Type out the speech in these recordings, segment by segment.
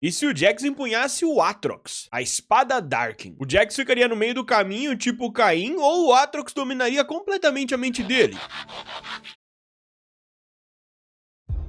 E se o Jax empunhasse o Aatrox, a espada Darkin? O Jax ficaria no meio do caminho, tipo Caim, ou o Aatrox dominaria completamente a mente dele?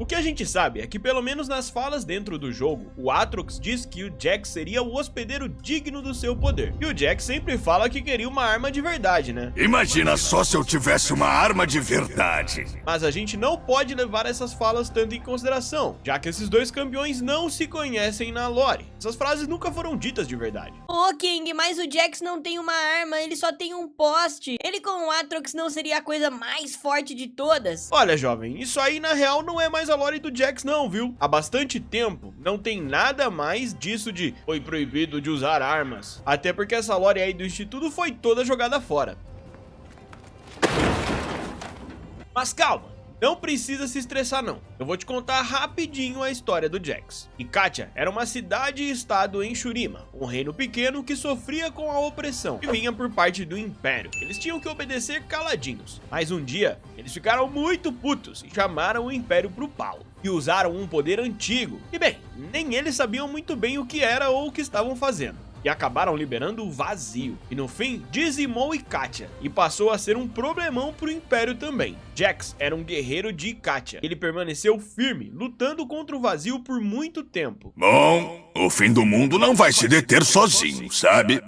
O que a gente sabe é que, pelo menos nas falas dentro do jogo, o Aatrox diz que o Jax seria o hospedeiro digno do seu poder. E o Jax sempre fala que queria uma arma de verdade, né? Imagina só se eu tivesse uma arma de verdade. Mas a gente não pode levar essas falas tanto em consideração, já que esses dois campeões não se conhecem na lore. Essas frases nunca foram ditas de verdade. Ô King, mas o Jax não tem uma arma, ele só tem um poste. Ele com o Aatrox não seria a coisa mais forte de todas? Olha, jovem, isso aí na real não é mais a lore do Jax não, viu? Há bastante tempo não tem nada mais disso de foi proibido de usar armas. Até porque essa lore aí do Instituto foi toda jogada fora. Mas calma, não precisa se estressar não. Eu vou te contar rapidinho a história do Jax. Ikatia era uma cidade e estado em Shurima, um reino pequeno que sofria com a opressão que vinha por parte do Império. Eles tinham que obedecer caladinhos, mas um dia eles ficaram muito putos e chamaram o Império pro pau. E usaram um poder antigo. E bem, nem eles sabiam muito bem o que era ou o que estavam fazendo. E acabaram liberando o vazio. E no fim, dizimou Ikatia. E passou a ser um problemão pro Império também. Jax era um guerreiro de Ikatia. Ele permaneceu firme, lutando contra o vazio por muito tempo. Bom, o fim do mundo não vai se deter sozinho, sabe?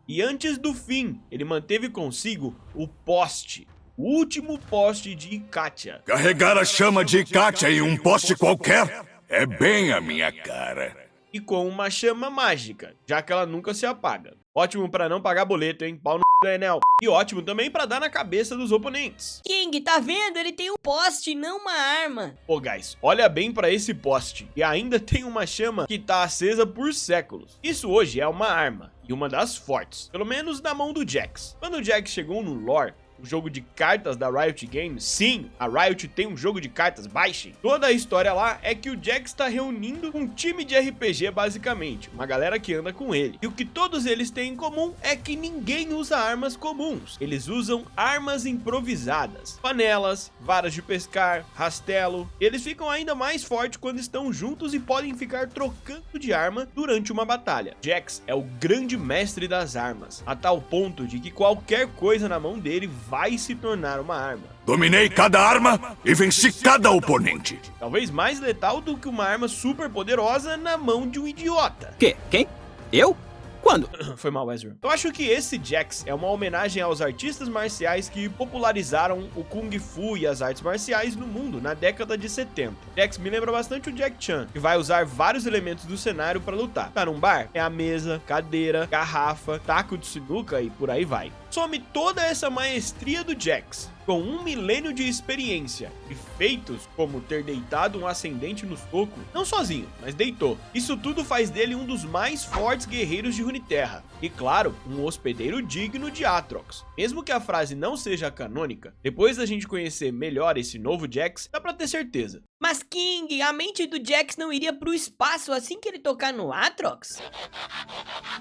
E antes do fim, ele manteve consigo o poste. O último poste de Ikatia. Carregar a chama de Ikatia em um poste qualquer é bem a minha cara. E com uma chama mágica, já que ela nunca se apaga. Ótimo pra não pagar boleto, hein? Pau no da Enel. E ótimo também pra dar na cabeça dos oponentes. King, tá vendo? Ele tem um poste, não uma arma. Pô, guys, olha bem pra esse poste. E ainda tem uma chama que tá acesa por séculos. Isso hoje é uma arma. E uma das fortes. Pelo menos na mão do Jax. Quando o Jax chegou no lore, o jogo de cartas da Riot Games, sim, a Riot tem um jogo de cartas, baixem. Toda a história lá é que o Jax está reunindo um time de RPG basicamente, uma galera que anda com ele. E o que todos eles têm em comum é que ninguém usa armas comuns, eles usam armas improvisadas. Panelas, varas de pescar, rastelo, eles ficam ainda mais fortes quando estão juntos e podem ficar trocando de arma durante uma batalha. Jax é o grande mestre das armas, a tal ponto de que qualquer coisa na mão dele vai se tornar uma arma. Dominei cada arma e venci cada oponente. Talvez mais letal do que uma arma super poderosa na mão de um idiota. Quem? Eu? Quando? Foi mal, Ezra. Eu acho que esse Jax é uma homenagem aos artistas marciais que popularizaram o Kung Fu e as artes marciais no mundo na década de 70. Jax me lembra bastante o Jack Chan, que vai usar vários elementos do cenário para lutar. Tá num bar? É a mesa, cadeira, garrafa, taco de sinuca e por aí vai. Some toda essa maestria do Jax, com 1 milênio de experiência e feitos como ter deitado um ascendente no soco, não sozinho, mas deitou. Isso tudo faz dele um dos mais fortes guerreiros de Runeterra. E claro, um hospedeiro digno de Aatrox. Mesmo que a frase não seja canônica, depois da gente conhecer melhor esse novo Jax, dá pra ter certeza. Mas King, a mente do Jax não iria pro espaço assim que ele tocar no Aatrox?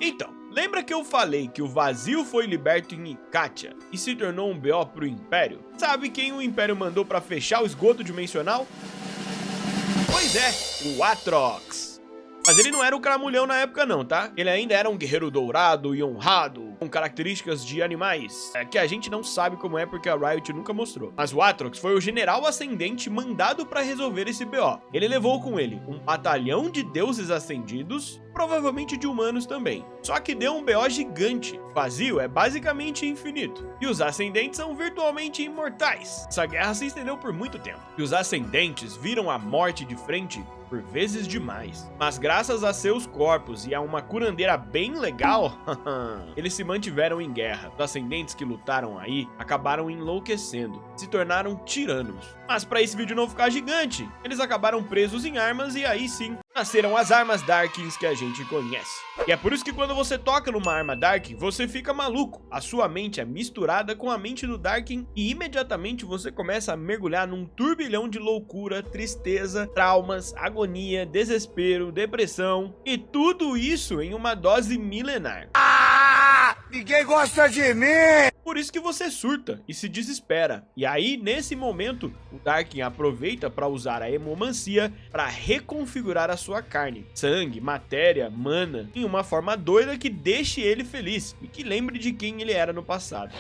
Então, lembra que eu falei que o vazio foi liberto em Ikatia e se tornou um BO pro Império? Sabe quem o Império mandou pra fechar o esgoto dimensional? Pois é, o Aatrox. Mas ele não era um cramulhão na época não, tá? Ele ainda era um guerreiro dourado e honrado, com características de animais, que a gente não sabe como é porque a Riot nunca mostrou. Mas o Aatrox foi o general ascendente mandado pra resolver esse BO. Ele levou com ele um batalhão de deuses ascendidos, provavelmente de humanos também. Só que deu um BO gigante. O vazio é basicamente infinito. E os ascendentes são virtualmente imortais. Essa guerra se estendeu por muito tempo. E os ascendentes viram a morte de frente por vezes demais. Mas graças a seus corpos e a uma curandeira bem legal, eles se mantiveram em guerra. Os ascendentes que lutaram aí acabaram enlouquecendo, se tornaram tiranos. Mas para esse vídeo não ficar gigante, eles acabaram presos em armas e aí sim, nasceram as armas Darkins que a gente conhece. E é por isso que quando você toca numa arma Darkin, você fica maluco. A sua mente é misturada com a mente do Darkin e imediatamente você começa a mergulhar num turbilhão de loucura, tristeza, traumas, agonia, desespero, depressão e tudo isso em uma dose milenar. Ninguém gosta de mim! Por isso que você surta e se desespera. E aí, nesse momento, o Darkin aproveita para usar a hemomancia para reconfigurar a sua carne, sangue, matéria, mana, em uma forma doida que deixe ele feliz e que lembre de quem ele era no passado.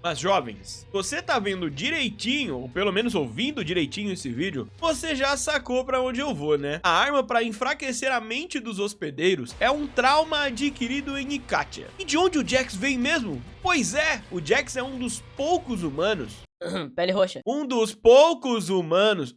Mas jovens, você tá vendo direitinho, ou pelo menos ouvindo direitinho esse vídeo, você já sacou pra onde eu vou, né? A arma pra enfraquecer a mente dos hospedeiros é um trauma adquirido em Ikatia. E de onde o Jax vem mesmo? Pois é, o Jax é um dos poucos humanos. Pele roxa. Um dos poucos humanos.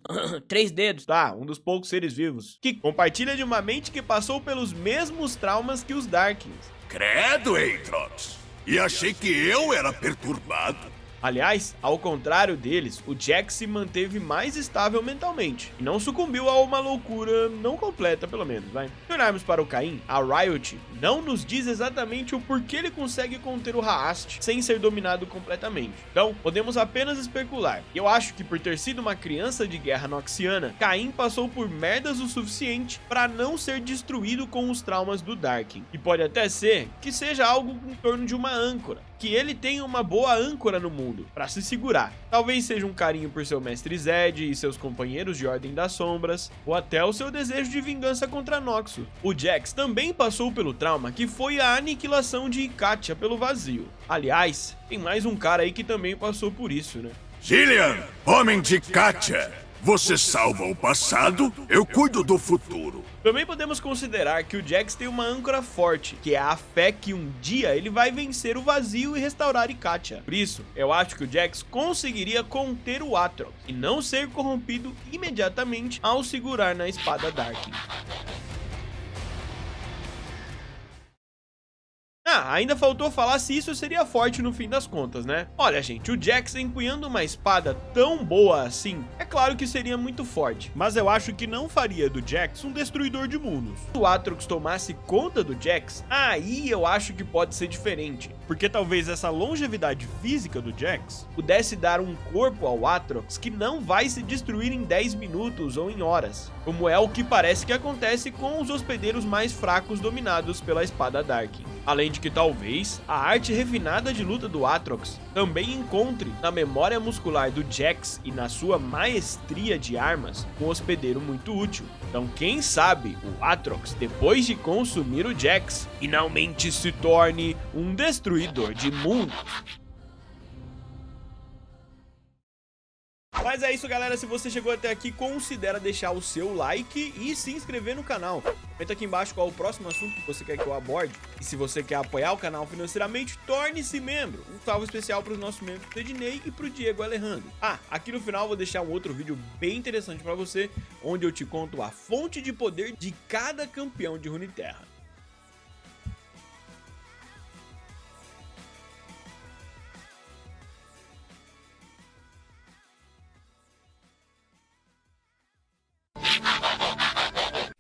3 dedos. Tá, um dos poucos seres vivos que compartilha de uma mente que passou pelos mesmos traumas que os Darkins. Credo, Aatrox. E achei que eu era perturbado. Aliás, ao contrário deles, o Jax se manteve mais estável mentalmente e não sucumbiu a uma loucura não completa, pelo menos, vai. Se olharmos para o Caim, a Riot não nos diz exatamente o porquê ele consegue conter o Haast sem ser dominado completamente. Então, podemos apenas especular. Eu acho que por ter sido uma criança de guerra noxiana, Caim passou por merdas o suficiente para não ser destruído com os traumas do Darkin. E pode até ser que seja algo em torno de uma âncora, que ele tenha uma boa âncora no mundo para se segurar. Talvez seja um carinho por seu mestre Zed e seus companheiros de Ordem das Sombras, ou até o seu desejo de vingança contra Noxus. O Jax também passou pelo trauma que foi a aniquilação de Ikatia pelo vazio. Aliás, tem mais um cara aí que também passou por isso, né? Gillian, homem de Katia, você salva o passado, eu cuido do futuro. Também podemos considerar que o Jax tem uma âncora forte, que é a fé que um dia ele vai vencer o vazio e restaurar Ikatia. Por isso, eu acho que o Jax conseguiria conter o Aatrox e não ser corrompido imediatamente ao segurar na espada Darkin. Ainda faltou falar se isso seria forte no fim das contas, né? Olha, gente, o Jax empunhando uma espada tão boa assim, é claro que seria muito forte, mas eu acho que não faria do Jax um destruidor de mundos. Se o Aatrox tomasse conta do Jax, aí eu acho que pode ser diferente, porque talvez essa longevidade física do Jax pudesse dar um corpo ao Aatrox que não vai se destruir em 10 minutos ou em horas, como é o que parece que acontece com os hospedeiros mais fracos dominados pela espada Darkin. Além de que talvez a arte refinada de luta do Aatrox também encontre na memória muscular do Jax e na sua maestria de armas um hospedeiro muito útil. Então quem sabe o Aatrox, depois de consumir o Jax, finalmente se torne um destruidor de mundos. Mas é isso, galera, se você chegou até aqui, considera deixar o seu like e se inscrever no canal. Comenta aqui embaixo qual é o próximo assunto que você quer que eu aborde. E se você quer apoiar o canal financeiramente, torne-se membro. Um salve especial para os nossos membros Ednei e para o Diego Alejandro. Aqui no final eu vou deixar um outro vídeo bem interessante para você, onde eu te conto a fonte de poder de cada campeão de Runeterra.